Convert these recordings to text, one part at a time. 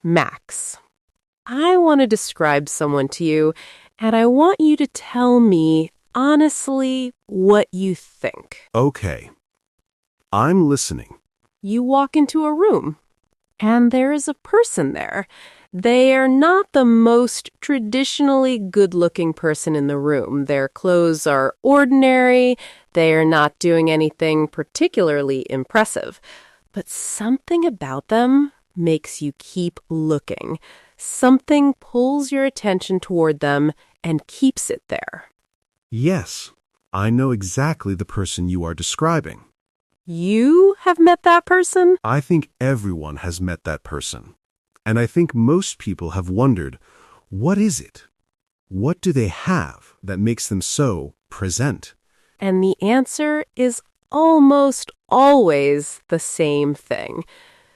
Max, I want to describe someone to you, and I want you to tell me honestly what you think. Okay. I'm listening. You walk into a room, and there is a person there. They are not the most traditionally good-looking person in the room. Their clothes are ordinary. They are not doing anything particularly impressive. But something about them makes you keep looking. Something pulls your attention toward them and keeps it there. Yes, I know exactly the person you are describing. You have met that person? I think everyone has met that person. And I think most people have wondered, what is it? What do they have that makes them so present? And the answer is almost always the same thing.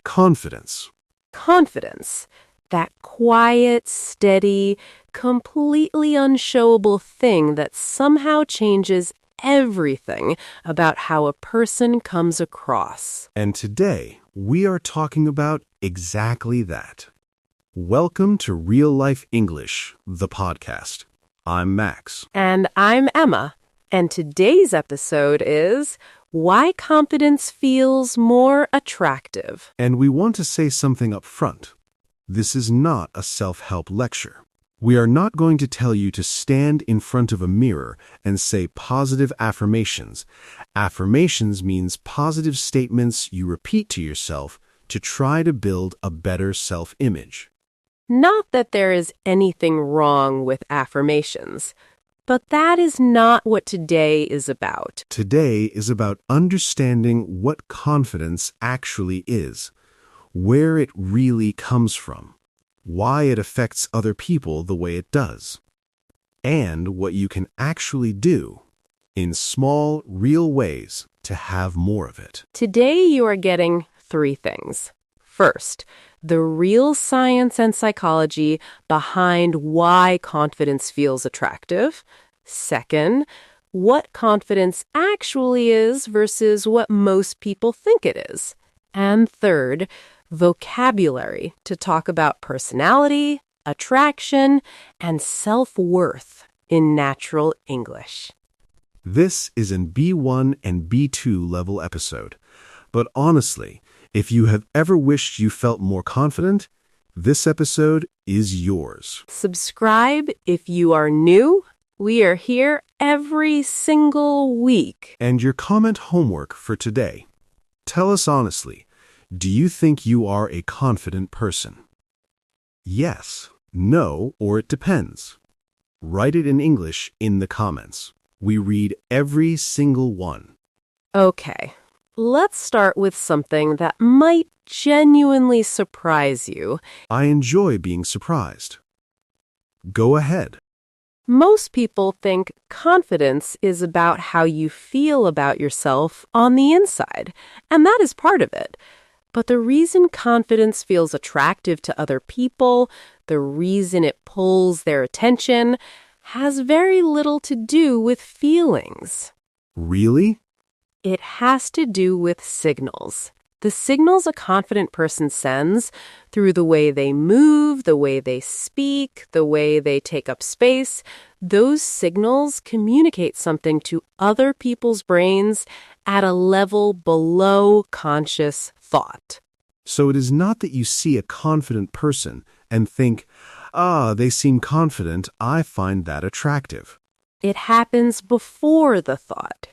Confidence. Confidence. That quiet, steady, completely unshowable thing that somehow changes everything about how a person comes across. And today, we are talking about exactly that. Welcome to Real Life English, the podcast. I'm Max. And I'm Emma. And today's episode is Why Confidence Feels More Attractive. And we want to say something up front. This is not a self-help lecture. We are not going to tell you to stand in front of a mirror and say positive affirmations. Affirmations means positive statements you repeat to yourself to try to build a better self-image. Not that there is anything wrong with affirmations, but that is not what today is about. Today is about understanding what confidence actually is, where it really comes from, why it affects other people the way it does, and what you can actually do in small, real ways to have more of it. Today you are getting 3 things. First, the real science and psychology behind why confidence feels attractive. Second, what confidence actually is versus what most people think it is. And third, vocabulary to talk about personality, attraction, and self-worth in natural English. This is an B1 and B2 level episode. But honestly, if you have ever wished you felt more confident, this episode is yours. Subscribe if you are new. We are here every single week. And your comment homework for today. Tell us honestly, do you think you are a confident person? Yes, no, or it depends. Write it in English in the comments. We read every single one. Okay, let's start with something that might genuinely surprise you. I enjoy being surprised. Go ahead. Most people think confidence is about how you feel about yourself on the inside, and that is part of it. But the reason confidence feels attractive to other people, the reason it pulls their attention, has very little to do with feelings. Really? It has to do with signals. The signals a confident person sends through the way they move, the way they speak, the way they take up space. Those signals communicate something to other people's brains at a level below conscious thought. So it is not that you see a confident person and think, they seem confident, I find that attractive. It happens before the thought.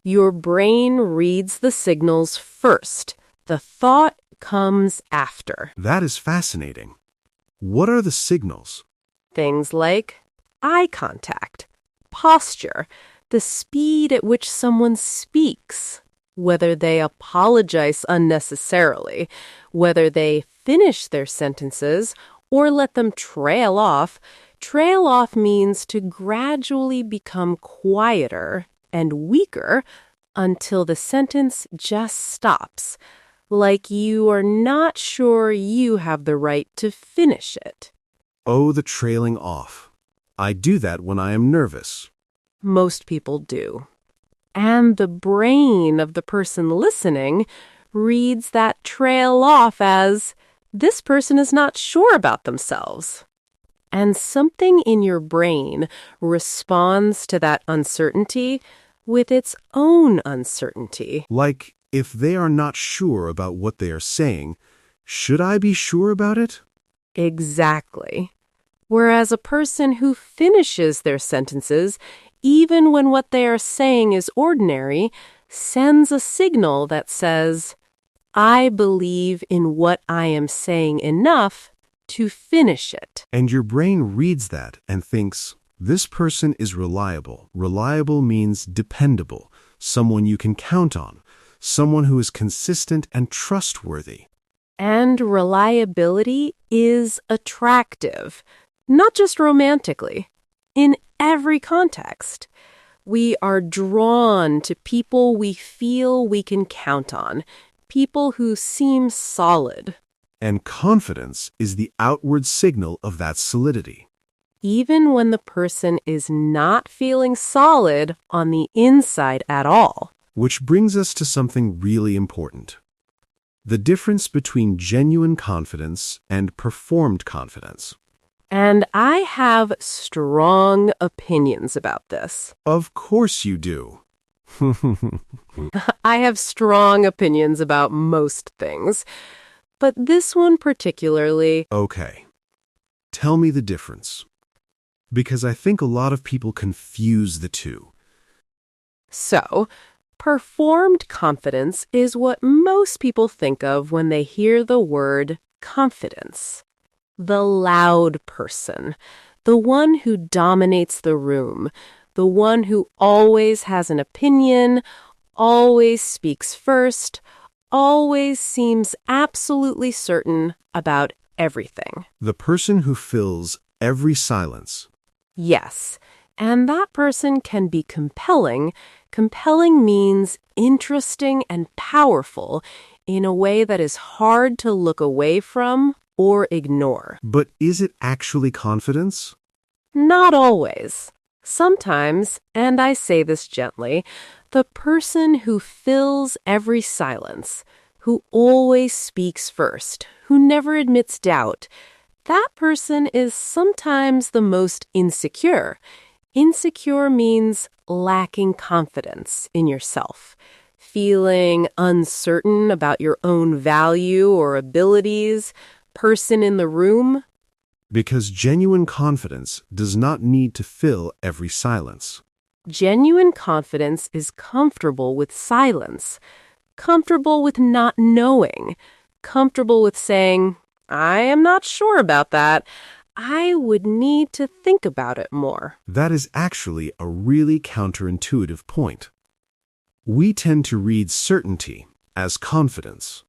Your brain reads the signals first. The thought comes after. That is fascinating. What are the signals? Things like eye contact, posture, the speed at which someone speaks, whether they apologize unnecessarily, whether they finish their sentences or let them trail off. Trail off means to gradually become quieter and weaker until the sentence just stops, like you are not sure you have the right to finish it. Oh, the trailing off. I do that when I am nervous. Most people do. And the brain of the person listening reads that trail off as, this person is not sure about themselves. And something in your brain responds to that uncertainty with its own uncertainty. Like, if they are not sure about what they are saying, should I be sure about it? Exactly. Whereas a person who finishes their sentences, even when what they are saying is ordinary, sends a signal that says, I believe in what I am saying enough to finish it. And your brain reads that and thinks, this person is reliable. Reliable means dependable, someone you can count on, someone who is consistent and trustworthy. And reliability is attractive, not just romantically, in every context. We are drawn to people we feel we can count on, people who seem solid. And confidence is the outward signal of that solidity. Even when the person is not feeling solid on the inside at all. Which brings us to something really important. The difference between genuine confidence and performed confidence. And I have strong opinions about this. Of course you do. I have strong opinions about most things, but this one particularly. Okay. Tell me the difference. Because I think a lot of people confuse the two. So, performed confidence is what most people think of when they hear the word confidence. The loud person, the one who dominates the room, the one who always has an opinion, always speaks first, always seems absolutely certain about everything. The person who fills every silence. Yes, and that person can be compelling. Compelling means interesting and powerful in a way that is hard to look away from or ignore. But is it actually confidence? Not always. Sometimes, and I say this gently, the person who fills every silence, who always speaks first, who never admits doubt, that person is sometimes the most insecure. Insecure means lacking confidence in yourself, feeling uncertain about your own value or abilities, person in the room. Because genuine confidence does not need to fill every silence. Genuine confidence is comfortable with silence, comfortable with not knowing, comfortable with saying, I am not sure about that. I would need to think about it more. That is actually a really counterintuitive point. We tend to read certainty as confidence.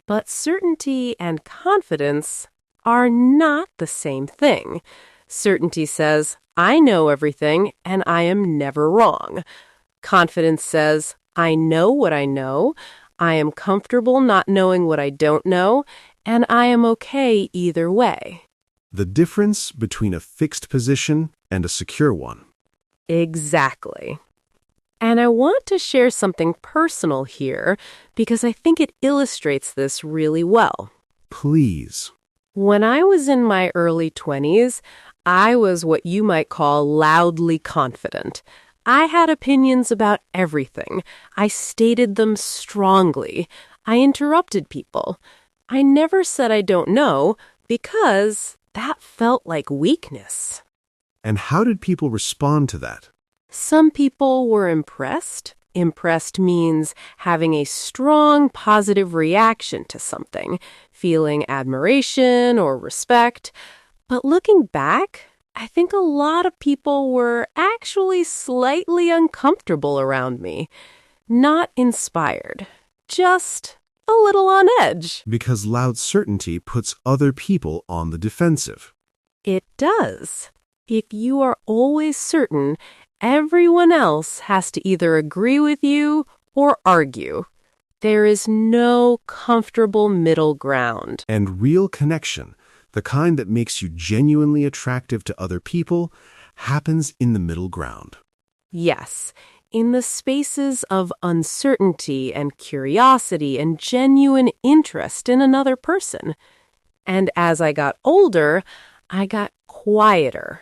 But certainty and confidence are not the same thing. Certainty says, I know everything and I am never wrong. Confidence says, I know what I know, I am comfortable not knowing what I don't know, and I am okay either way. The difference between a fixed position and a secure one. Exactly. And I want to share something personal here because I think it illustrates this really well. Please. When I was in my early 20s, I was what you might call loudly confident. I had opinions about everything. I stated them strongly. I interrupted people. I never said I don't know because that felt like weakness. And how did people respond to that? Some people were impressed. Impressed means having a strong positive reaction to something, feeling admiration or respect. But looking back, I think a lot of people were actually slightly uncomfortable around me. Not inspired, just a little on edge. Because loud certainty puts other people on the defensive. It does. If you are always certain, everyone else has to either agree with you or argue. There is no comfortable middle ground. And real connection, the kind that makes you genuinely attractive to other people, happens in the middle ground. Yes, in the spaces of uncertainty and curiosity and genuine interest in another person. And as I got older, I got quieter.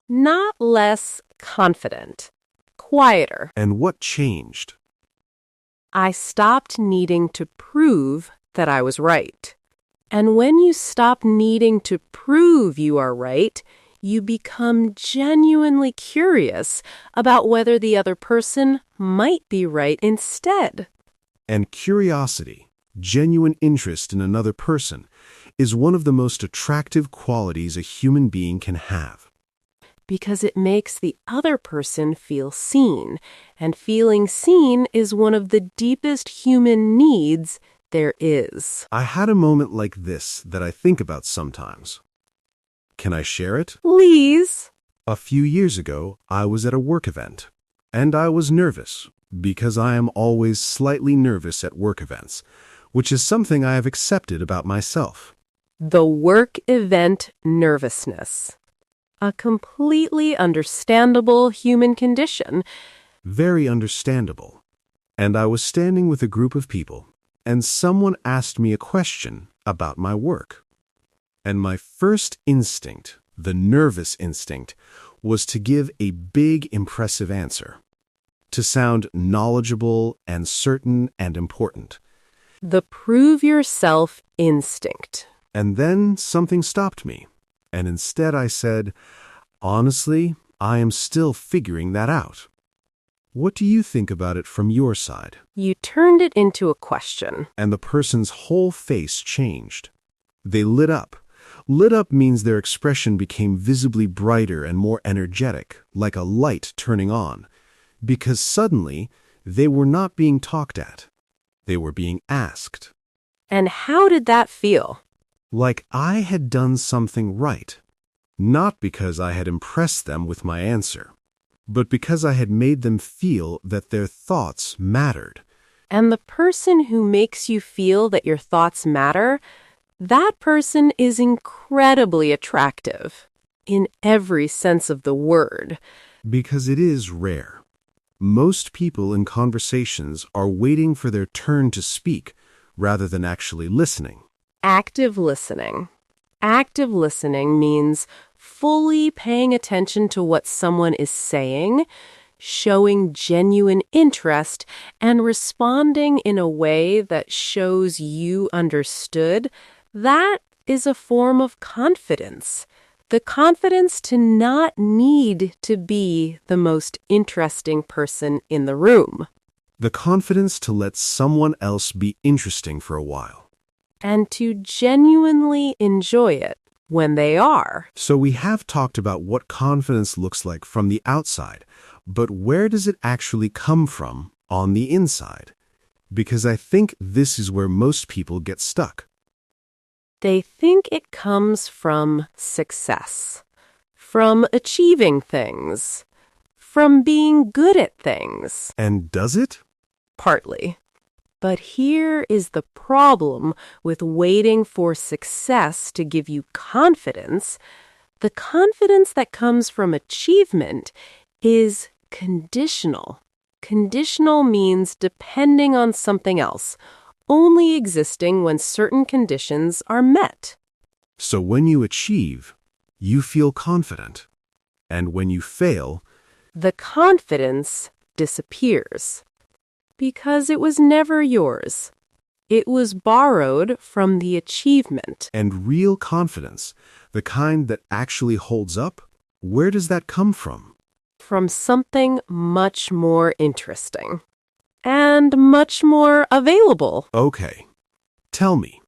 Not less confident, quieter. And what changed? I stopped needing to prove that I was right. And when you stop needing to prove you are right, you become genuinely curious about whether the other person might be right instead. And curiosity, genuine interest in another person, is one of the most attractive qualities a human being can have. Because it makes the other person feel seen, and feeling seen is one of the deepest human needs there is. I had a moment like this that I think about sometimes. Can I share it? Please. A few years ago, I was at a work event, and I was nervous because I am always slightly nervous at work events, which is something I have accepted about myself. The work event nervousness. A completely understandable human condition. Very understandable. And I was standing with a group of people, and someone asked me a question about my work. And my first instinct, the nervous instinct, was to give a big, impressive answer. To sound knowledgeable and certain and important. The prove yourself instinct. And then something stopped me. And instead I said, honestly, I am still figuring that out. What do you think about it from your side? You turned it into a question. And the person's whole face changed. They lit up. Lit up means their expression became visibly brighter and more energetic, like a light turning on. Because suddenly, they were not being talked at. They were being asked. And how did that feel? Like I had done something right. Not because I had impressed them with my answer, but because I had made them feel that their thoughts mattered. And the person who makes you feel that your thoughts matter, that person is incredibly attractive, in every sense of the word. Because it is rare. Most people in conversations are waiting for their turn to speak rather than actually listening. Active listening. Active listening means fully paying attention to what someone is saying, showing genuine interest, and responding in a way that shows you understood. That is a form of confidence. The confidence to not need to be the most interesting person in the room. The confidence to let someone else be interesting for a while. And to genuinely enjoy it when they are. So we have talked about what confidence looks like from the outside, but where does it actually come from on the inside? Because I think this is where most people get stuck. They think it comes from success, from achieving things, from being good at things. And does it? Partly. But here is the problem with waiting for success to give you confidence. The confidence that comes from achievement is conditional. Conditional means depending on something else, only existing when certain conditions are met. So when you achieve, you feel confident. And when you fail, the confidence disappears. Because it was never yours. It was borrowed from the achievement. And real confidence, the kind that actually holds up, where does that come from? From something much more interesting. And much more available. Okay. Tell me,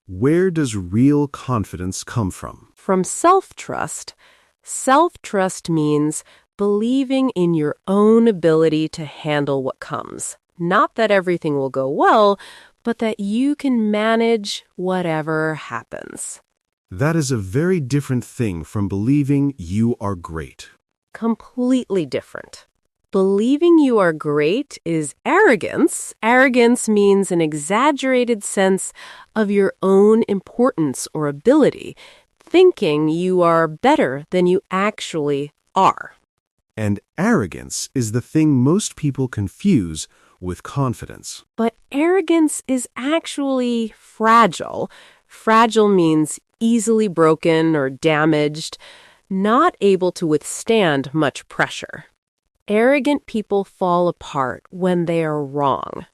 where does real confidence come from? From self-trust. Self-trust means believing in your own ability to handle what comes. Not that everything will go well, but that you can manage whatever happens. That is a very different thing from believing you are great. Completely different. Believing you are great is arrogance. Arrogance means an exaggerated sense of your own importance or ability, thinking you are better than you actually are. And arrogance is the thing most people confuse with confidence. But arrogance is actually fragile. Fragile means easily broken or damaged, not able to withstand much pressure. Arrogant people fall apart when they are wrong,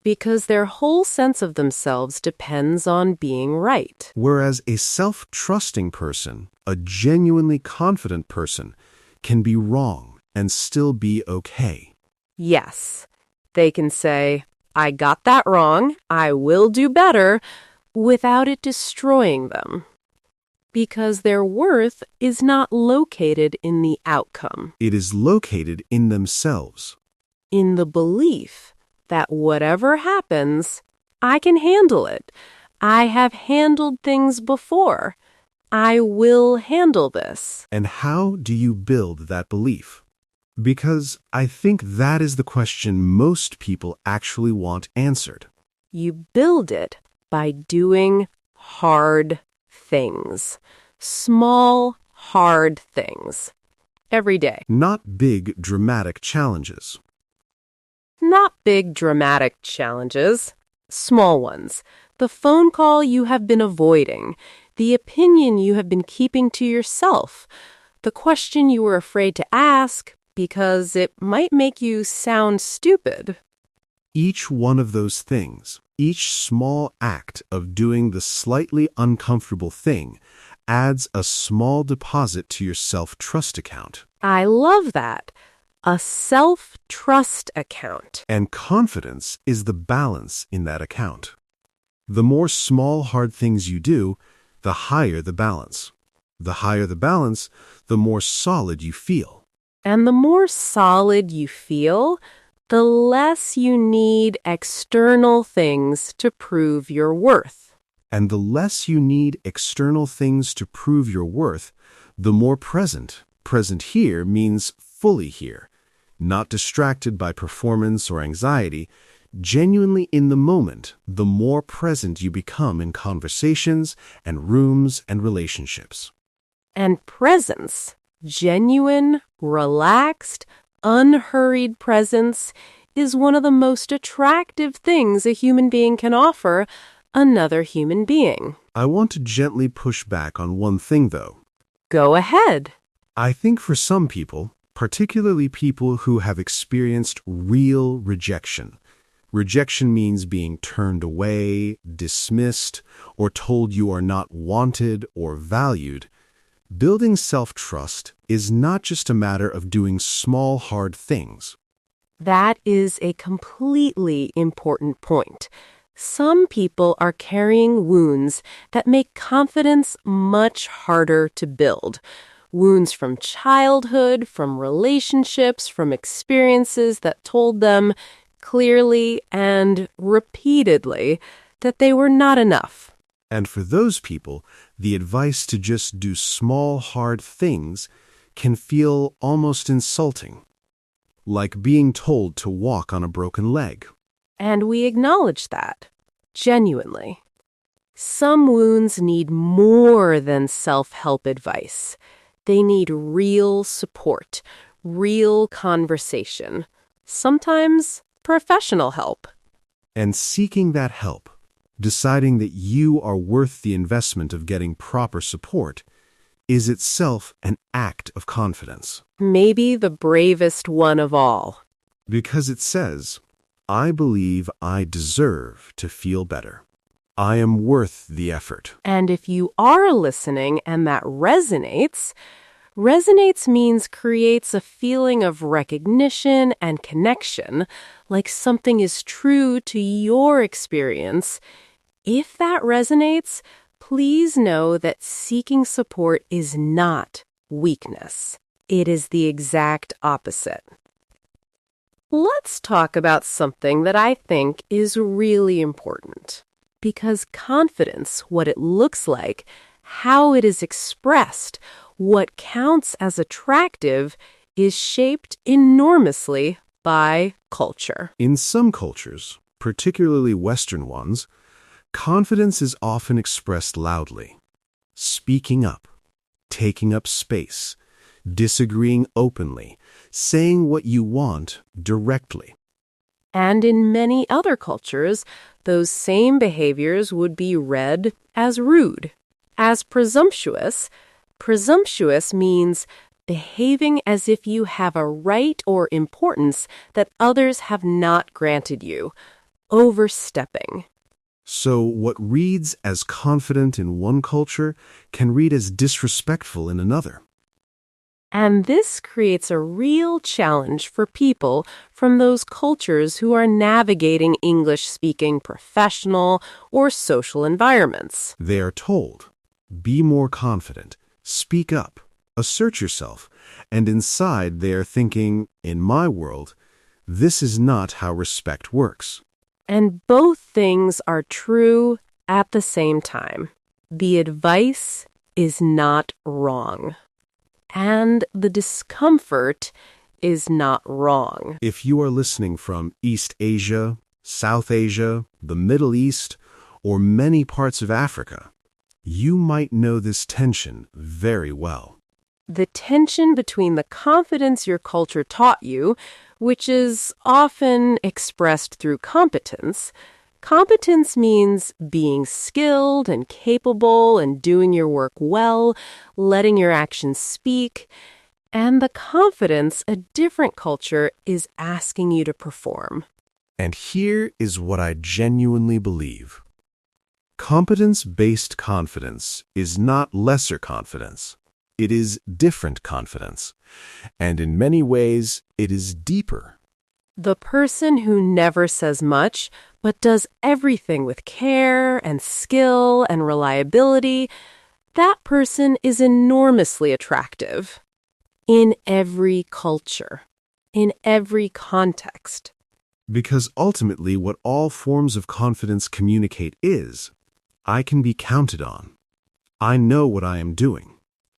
because their whole sense of themselves depends on being right. Whereas a self-trusting person, a genuinely confident person, can be wrong and still be okay. Yes, they can say, I got that wrong, I will do better, without it destroying them. Because their worth is not located in the outcome, It is located in themselves. in the belief that whatever happens, I can handle it. I have handled things before. I will handle this. And how do you build that belief? Because I think that is the question most people actually want answered. You build it by doing hard things. Small, hard things. Every day. Not big, dramatic challenges. Not big, dramatic challenges. Small ones. The phone call you have been avoiding. The opinion you have been keeping to yourself. The question you were afraid to ask because it might make you sound stupid. Each one of those things, each small act of doing the slightly uncomfortable thing, adds a small deposit to your self-trust account. I love that. A self-trust account. And confidence is the balance in that account. The more small, hard things you do, the higher the balance. The higher the balance, the more solid you feel. And the more solid you feel, the less you need external things to prove your worth. And the less you need external things to prove your worth, the more present. Present here means fully here, not distracted by performance or anxiety, genuinely in the moment, the more present you become in conversations and rooms and relationships. And presence, genuine, relaxed, unhurried presence, is one of the most attractive things a human being can offer another human being. I want to gently push back on one thing, though. Go ahead. I think for some people, particularly people who have experienced real rejection, rejection means being turned away, dismissed, or told you are not wanted or valued. Building self-trust is not just a matter of doing small, hard things. That is a completely important point. Some people are carrying wounds that make confidence much harder to build. Wounds from childhood, from relationships, from experiences that told them clearly and repeatedly that they were not enough. And for those people, the advice to just do small, hard things can feel almost insulting, like being told to walk on a broken leg. And we acknowledge that, genuinely. Some wounds need more than self-help advice. They need real support, real conversation, sometimes professional help. And seeking that help, deciding that you are worth the investment of getting proper support, is itself an act of confidence. Maybe the bravest one of all. Because it says, I believe I deserve to feel better. I am worth the effort. And if you are listening and that resonates means creates a feeling of recognition and connection, like something is true to your experience. If that resonates, please know that seeking support is not weakness. It is the exact opposite. Let's talk about something that I think is really important. Because confidence, what it looks like, how it is expressed, what counts as attractive, is shaped enormously by culture. In some cultures, particularly Western ones, confidence is often expressed loudly. Speaking up, taking up space, disagreeing openly, saying what you want directly. And in many other cultures, those same behaviors would be read as rude. As presumptuous, presumptuous means behaving as if you have a right or importance that others have not granted you, overstepping. So what reads as confident in one culture can read as disrespectful in another. And this creates a real challenge for people from those cultures who are navigating English-speaking professional or social environments. They are told, be more confident, speak up, assert yourself, and inside they are thinking, in my world, this is not how respect works. And both things are true at the same time. The advice is not wrong. And the discomfort is not wrong. If you are listening from East Asia, South Asia, the Middle East, or many parts of Africa, you might know this tension very well. The tension between the confidence your culture taught you, which is often expressed through competence. Competence means being skilled and capable and doing your work well, letting your actions speak, and the confidence a different culture is asking you to perform. And here is what I genuinely believe. Competence-based confidence is not lesser confidence. It is different confidence. And in many ways, it is deeper. The person who never says much, but does everything with care and skill and reliability, that person is enormously attractive. In every culture, in every context. Because ultimately what all forms of confidence communicate is, I can be counted on. I know what I am doing.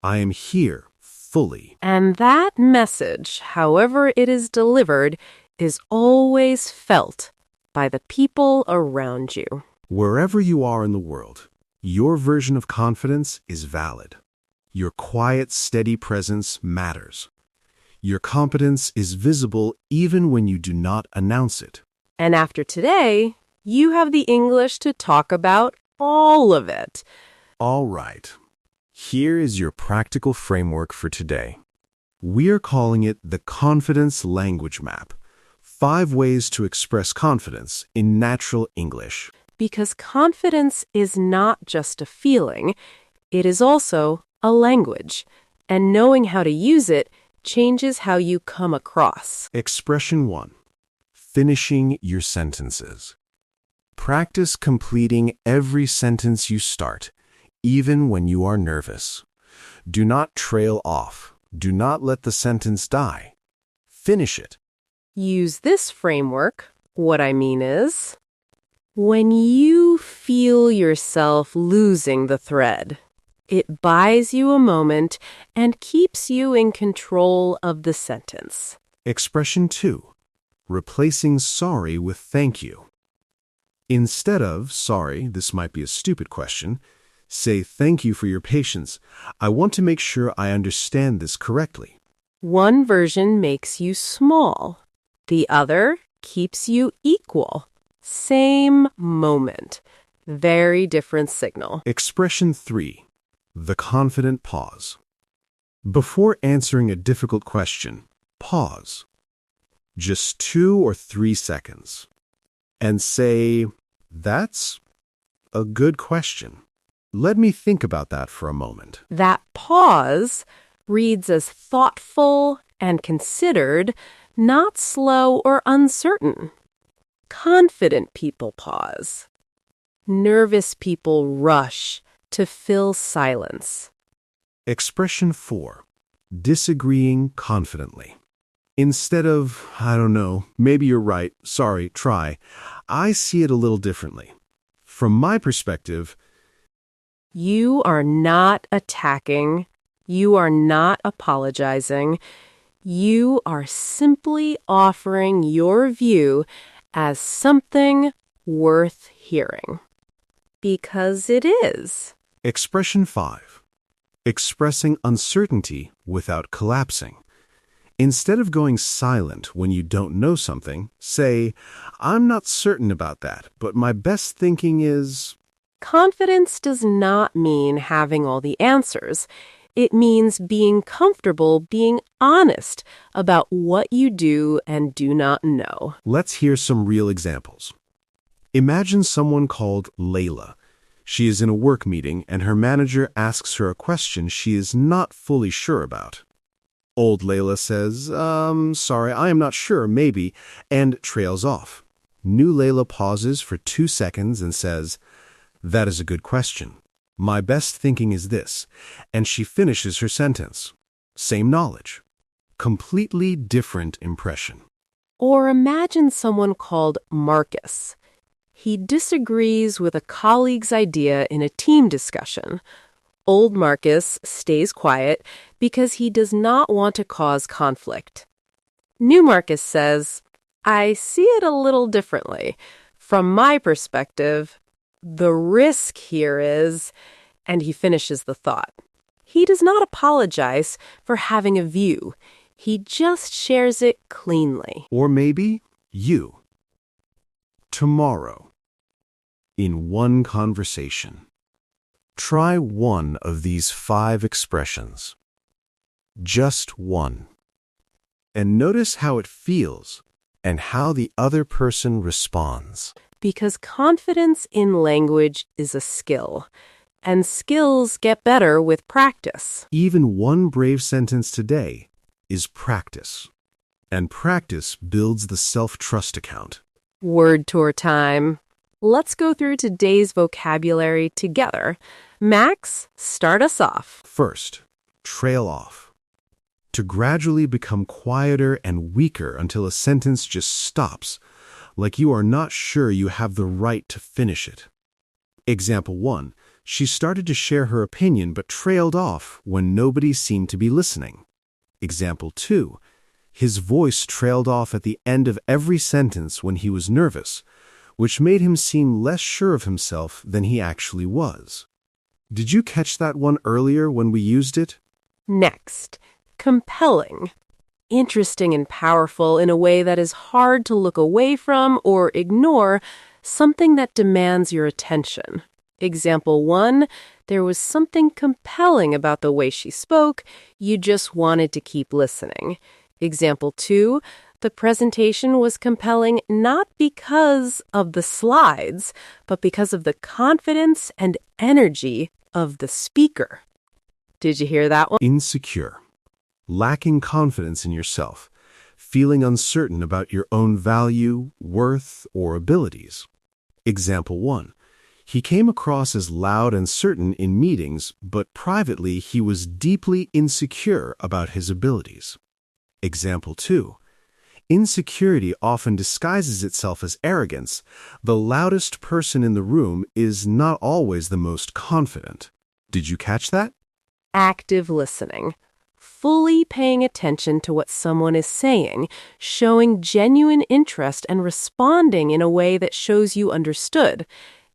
I am here fully. And that message, however it is delivered, is always felt by the people around you. Wherever you are in the world, your version of confidence is valid. Your quiet, steady presence matters. Your competence is visible even when you do not announce it. And after today, you have the English to talk about all of it. All right. Here is your practical framework for today. We are calling it the Confidence Language Map. 5 ways to express confidence in natural English. Because confidence is not just a feeling, it is also a language. And knowing how to use it changes how you come across. Expression 1. Finishing your sentences. Practice completing every sentence you start, even when you are nervous. Do not trail off. Do not let the sentence die. Finish it. Use this framework. What I mean is, when you feel yourself losing the thread, it buys you a moment and keeps you in control of the sentence. Expression 2. Replacing sorry with thank you. Instead of, sorry, this might be a stupid question, say thank you for your patience. I want to make sure I understand this correctly. One version makes you small. The other keeps you equal. Same moment. Very different signal. Expression 3. The confident pause. Before answering a difficult question, pause. Just 2 or 3 seconds. And say, that's a good question. Let me think about that for a moment. That pause reads as thoughtful and considered, not slow or uncertain. Confident people pause. Nervous people rush to fill silence. Expression 4. Disagreeing confidently. Instead of, I don't know, maybe you're right, sorry, try, I see it a little differently. From my perspective, You are not attacking. You are not apologizing. You are simply offering your view as something worth hearing. Because it is. Expression 5. Expressing uncertainty without collapsing. Instead of going silent when you don't know something, say, I'm not certain about that, but my best thinking is... Confidence does not mean having all the answers. It means being comfortable, being honest about what you do and do not know. Let's hear some real examples. Imagine someone called Layla. She is in a work meeting and her manager asks her a question she is not fully sure about. Old Layla says, sorry, I am not sure, maybe, and trails off. New Layla pauses for 2 seconds and says, that is a good question. My best thinking is this, and she finishes her sentence. Same knowledge. Completely different impression. Or imagine someone called Marcus. He disagrees with a colleague's idea in a team discussion. Old Marcus stays quiet because he does not want to cause conflict. New Marcus says, I see it a little differently. From my perspective, the risk here is, and he finishes the thought. He does not apologize for having a view. He just shares it cleanly. Or maybe you. Tomorrow, in one conversation, try one of these 5 expressions. Just one. And notice how it feels and how the other person responds. Because confidence in language is a skill, and skills get better with practice. Even one brave sentence today is practice. And practice builds the self-trust account. Word tour time. Let's go through today's vocabulary together. Max, start us off. First, trail off. To gradually become quieter and weaker until a sentence just stops, like you are not sure you have the right to finish it. Example 1. She started to share her opinion but trailed off when nobody seemed to be listening. Example 2. His voice trailed off at the end of every sentence when he was nervous, which made him seem less sure of himself than he actually was. Did you catch that one earlier when we used it? Next, compelling. Interesting and powerful in a way that is hard to look away from or ignore, something that demands your attention. Example 1, there was something compelling about the way she spoke, you just wanted to keep listening. Example 2, the presentation was compelling not because of the slides, but because of the confidence and energy of the speaker. Did you hear that one? Insecure. Lacking confidence in yourself. Feeling uncertain about your own value, worth, or abilities. Example 1. He came across as loud and certain in meetings, but privately he was deeply insecure about his abilities. Example 2. Insecurity often disguises itself as arrogance. The loudest person in the room is not always the most confident. Did you catch that? Active listening. Fully paying attention to what someone is saying, showing genuine interest and responding in a way that shows you understood.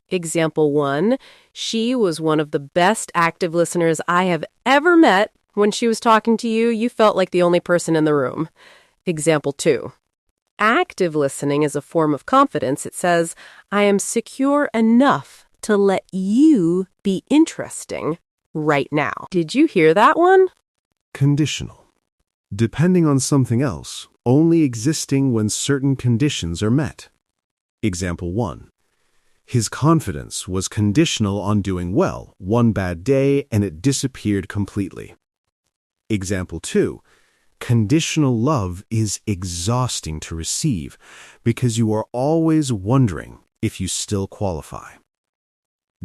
Example 1, she was one of the best active listeners I have ever met. When she was talking to you, you felt like the only person in the room. Example 2, active listening is a form of confidence. It says, I am secure enough to let you be interesting right now. Did you hear that one? Conditional. Depending on something else, only existing when certain conditions are met. Example 1. His confidence was conditional on doing well, one bad day, and it disappeared completely. Example 2. Conditional love is exhausting to receive because you are always wondering if you still qualify.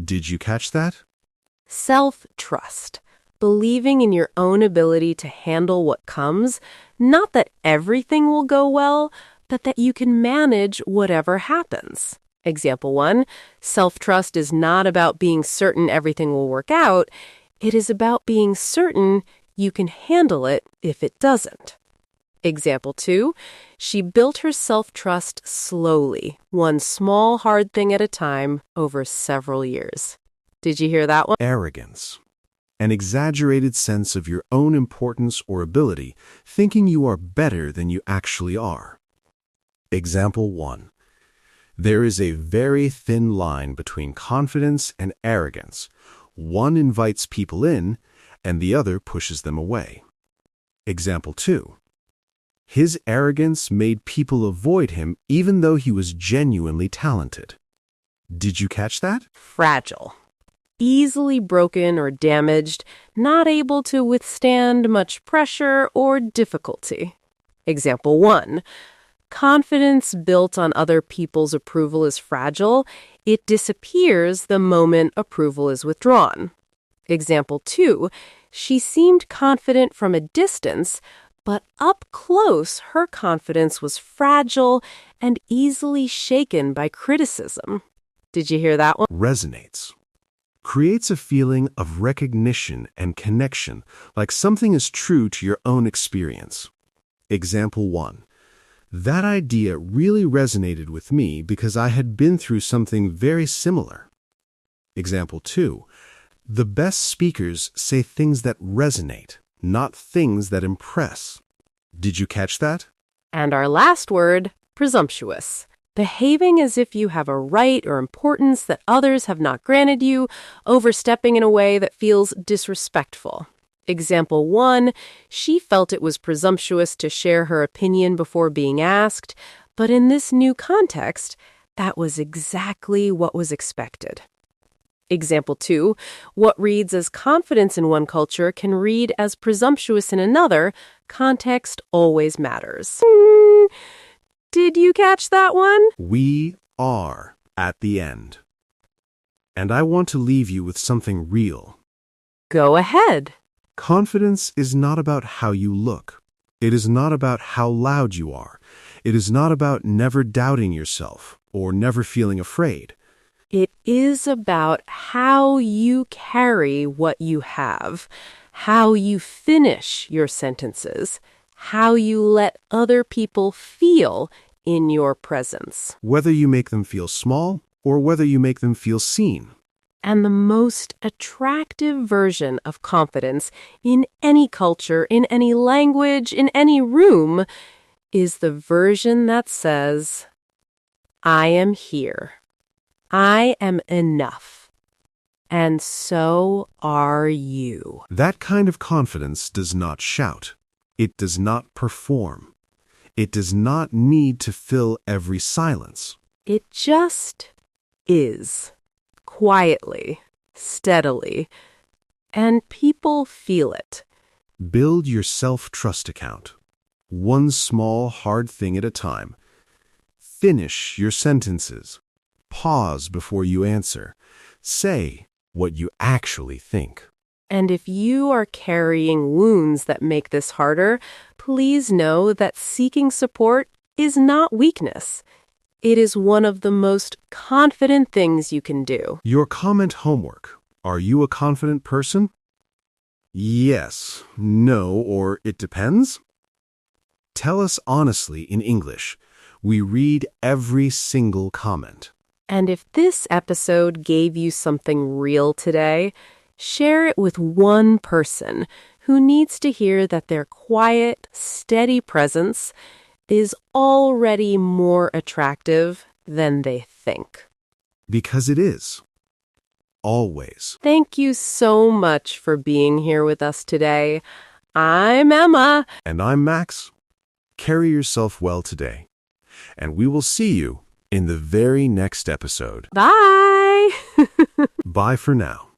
Did you catch that? Self-trust. Believing in your own ability to handle what comes, not that everything will go well, but that you can manage whatever happens. Example 1, self-trust is not about being certain everything will work out. It is about being certain you can handle it if it doesn't. Example 2, she built her self-trust slowly, one small hard thing at a time over several years. Did you hear that one? Arrogance. An exaggerated sense of your own importance or ability, thinking you are better than you actually are. Example 1. There is a very thin line between confidence and arrogance. One invites people in, and the other pushes them away. Example 2. His arrogance made people avoid him even though he was genuinely talented. Did you catch that? Fragile. Easily broken or damaged, not able to withstand much pressure or difficulty. Example 1. Confidence built on other people's approval is fragile. It disappears the moment approval is withdrawn. Example 2. She seemed confident from a distance, but up close her confidence was fragile and easily shaken by criticism. Did you hear that one? Resonates. Creates a feeling of recognition and connection, like something is true to your own experience. Example 1. That idea really resonated with me because I had been through something very similar. Example 2. The best speakers say things that resonate, not things that impress. Did you catch that? And our last word, presumptuous. Behaving as if you have a right or importance that others have not granted you, overstepping in a way that feels disrespectful. Example 1, she felt it was presumptuous to share her opinion before being asked, but in this new context, that was exactly what was expected. Example 2, what reads as confidence in one culture can read as presumptuous in another. Context always matters. Did you catch that one? We are at the end. And I want to leave you with something real. Go ahead. Confidence is not about how you look. It is not about how loud you are. It is not about never doubting yourself or never feeling afraid. It is about how you carry what you have, how you finish your sentences, how you let other people feel in your presence. Whether you make them feel small or whether you make them feel seen. And the most attractive version of confidence in any culture, in any language, in any room, is the version that says, I am here. I am enough. And so are you. That kind of confidence does not shout. It does not perform. It does not need to fill every silence. It just is. Quietly, steadily, and people feel it. Build your self-trust account. One small, hard thing at a time. Finish your sentences. Pause before you answer. Say what you actually think. And if you are carrying wounds that make this harder, please know that seeking support is not weakness. It is one of the most confident things you can do. Your comment homework. Are you a confident person? Yes, no, or it depends? Tell us honestly in English. We read every single comment. And if this episode gave you something real today, share it with one person who needs to hear that their quiet, steady presence is already more attractive than they think. Because it is. Always. Thank you so much for being here with us today. I'm Emma. And I'm Max. Carry yourself well today. And we will see you in the very next episode. Bye. Bye for now.